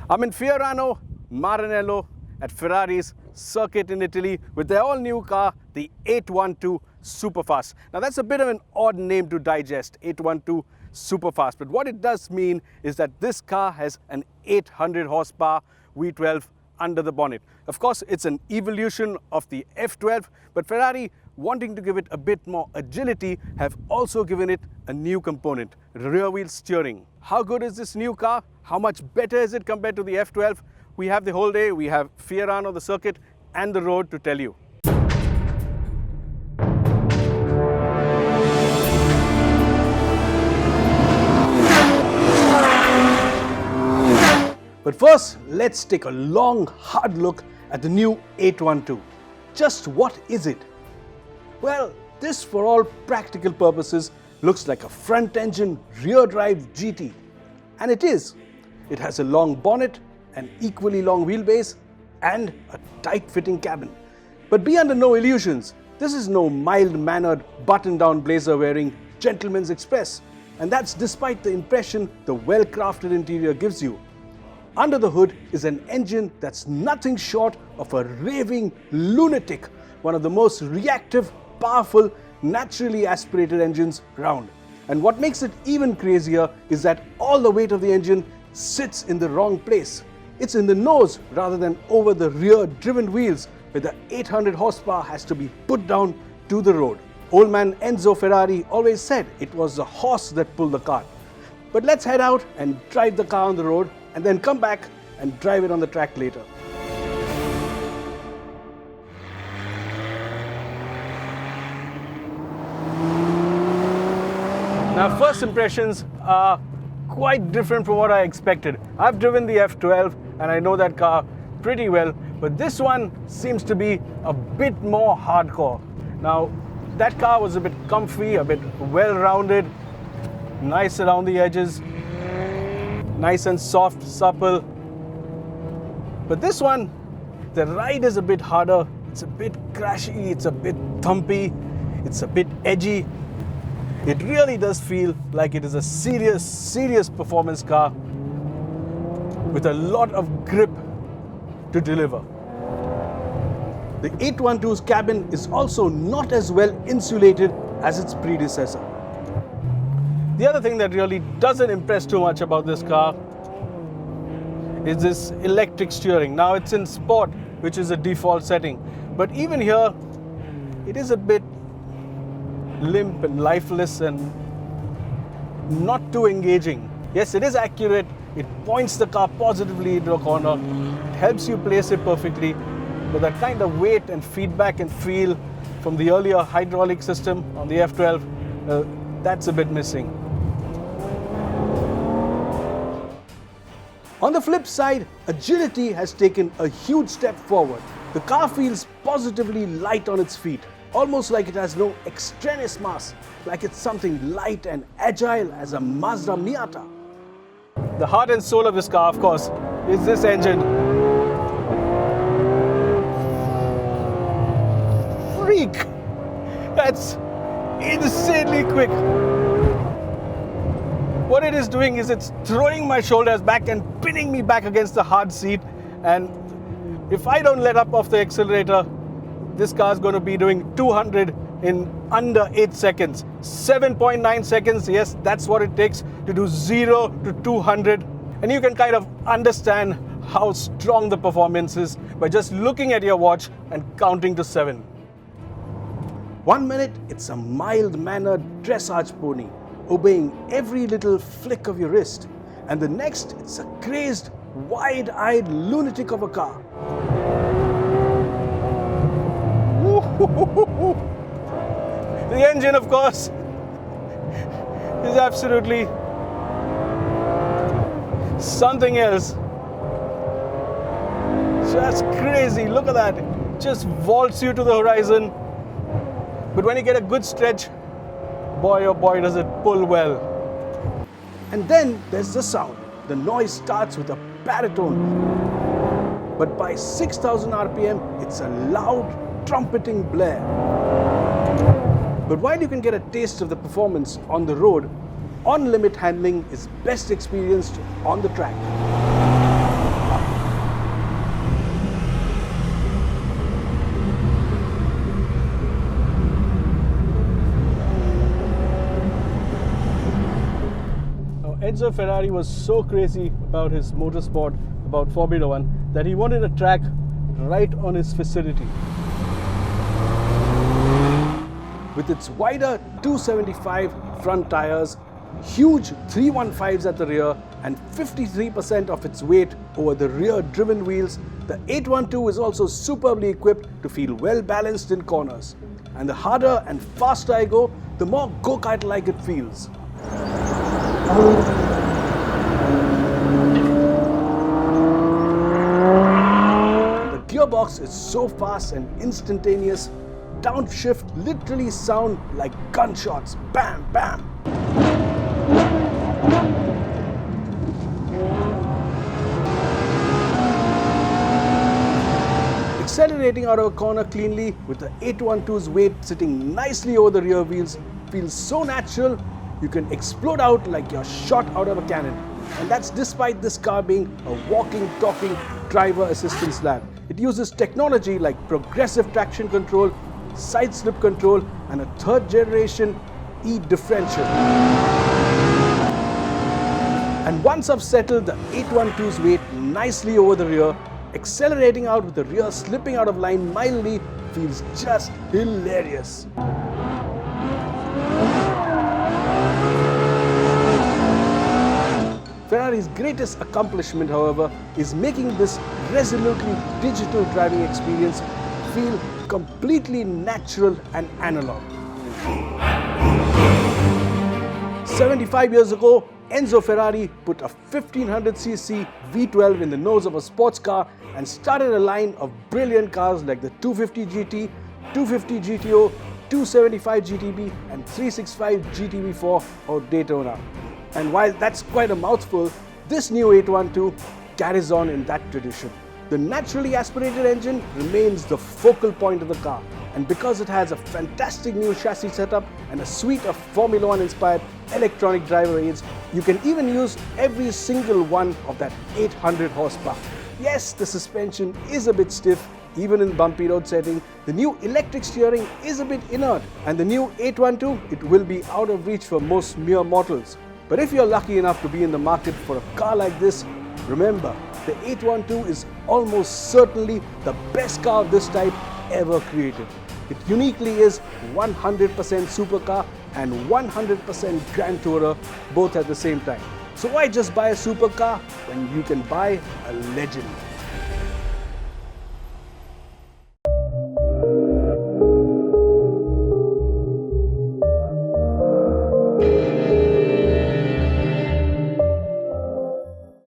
I'm in Fiorano, Maranello at Ferrari's circuit in Italy with their all-new car, the 812 Superfast. Now that's a bit of an odd name to digest, 812 Superfast, but what it does mean is that this car has an 800 horsepower V12 under the bonnet. Of course, it's an evolution of the F12, but Ferrari, wanting to give it a bit more agility, have also given it a new component, rear wheel steering. How good is this new car? How much better is it compared to the F12? We have the whole day. We have Fiorano, the circuit, and the road to tell you. But first, let's take a long, hard look at the new 812. Just what is it? Well, this, for all practical purposes, looks like a front-engine, rear-drive GT. And it is. It has a long bonnet, an equally long wheelbase, and a tight-fitting cabin. But be under no illusions. This is no mild-mannered, button-down blazer-wearing gentleman's express. And that's despite the impression the well-crafted interior gives you. Under the hood is an engine that's nothing short of a raving lunatic, one of the most reactive, powerful, naturally aspirated engines around. And what makes it even crazier is that all the weight of the engine sits in the wrong place. It's in the nose rather than over the rear driven wheels, where the 800 horsepower has to be put down to the road. Old man Enzo Ferrari always said it was the horse that pulled the cart. But let's head out and drive the car on the road and then come back and drive it on the track later. Now, first impressions are quite different from what I expected. I've driven the F12 and I know that car pretty well, but this one seems to be a bit more hardcore. Now, that car was a bit comfy, a bit well-rounded, nice around the edges, nice and soft, supple. But this one, the ride is a bit harder. It's a bit crashy, it's a bit thumpy, it's a bit edgy. It really does feel like it is a serious performance car with a lot of grip to deliver. The 812's cabin is also not as well insulated as its predecessor. The other thing that really doesn't impress too much about this car is this electric steering. Now it's in Sport, which is a default setting, but even here it is a bit limp and lifeless and not too engaging. Yes, it is accurate. It points the car positively into a corner. It helps you place it perfectly, but that kind of weight and feedback and feel from the earlier hydraulic system on the F12, that's a bit missing. On the flip side, agility has taken a huge step forward. The car feels positively light on its feet, almost like it has no extraneous mass, like it's something light and agile as a Mazda Miata. The heart and soul of this car, of course, is this engine. Freak! That's insanely quick. What it is doing is it's throwing my shoulders back and pinning me back against the hard seat, and if I don't let up off the accelerator, this car is going to be doing 200 in under 8 seconds. 7.9 seconds, yes, that's what it takes to do 0 to 200. And you can kind of understand how strong the performance is by just looking at your watch and counting to 7. 1 minute, it's a mild-mannered dressage pony, obeying every little flick of your wrist. And the next, it's a crazed, wide-eyed lunatic of a car. The engine, of course, is absolutely something else. Just crazy. Look at that. It just vaults you to the horizon. But when you get a good stretch, boy oh boy does it pull well. And then there's the sound. The noise starts with a baritone, but by 6,000 RPM, it's a loud, trumpeting blare. But while you can get a taste of the performance on the road, on-limit handling is best experienced on the track. Enzo Ferrari was so crazy about his motorsport, about Formula 1, that he wanted a track right on his facility. With its wider 275 front tires, huge 315s at the rear, and 53% of its weight over the rear driven wheels, the 812 is also superbly equipped to feel well balanced in corners. And the harder and faster I go, the more go-kart like it feels. The gearbox is so fast and instantaneous, downshift literally sound like gunshots. Bam, bam. Accelerating out of a corner cleanly with the 812's weight sitting nicely over the rear wheels feels so natural, you can explode out like you're shot out of a cannon. And that's despite this car being a walking, talking driver assistance lab. It uses technology like progressive traction control, side slip control, and a third generation E differential. And once I've settled the 812's weight nicely over the rear, accelerating out with the rear slipping out of line mildly feels just hilarious. Ferrari's greatest accomplishment, however, is making this resolutely digital driving experience feel completely natural and analog. 75 years ago, Enzo Ferrari put a 1500cc V12 in the nose of a sports car and started a line of brilliant cars like the 250 GT, 250 GTO, 275 GTB and 365 GTB4 or Daytona. And while that's quite a mouthful, this new 812 carries on in that tradition. The naturally aspirated engine remains the focal point of the car, and because it has a fantastic new chassis setup and a suite of Formula 1 inspired electronic driver aids, you can even use every single one of that 800 horsepower. Yes, the suspension is a bit stiff, even in bumpy road setting. The new electric steering is a bit inert, and the new 812, it will be out of reach for most mere mortals. But if you're lucky enough to be in the market for a car like this, remember, the 812 is almost certainly the best car of this type ever created. It uniquely is 100% supercar and 100% grand tourer, both at the same time. So why just buy a supercar when you can buy a legend?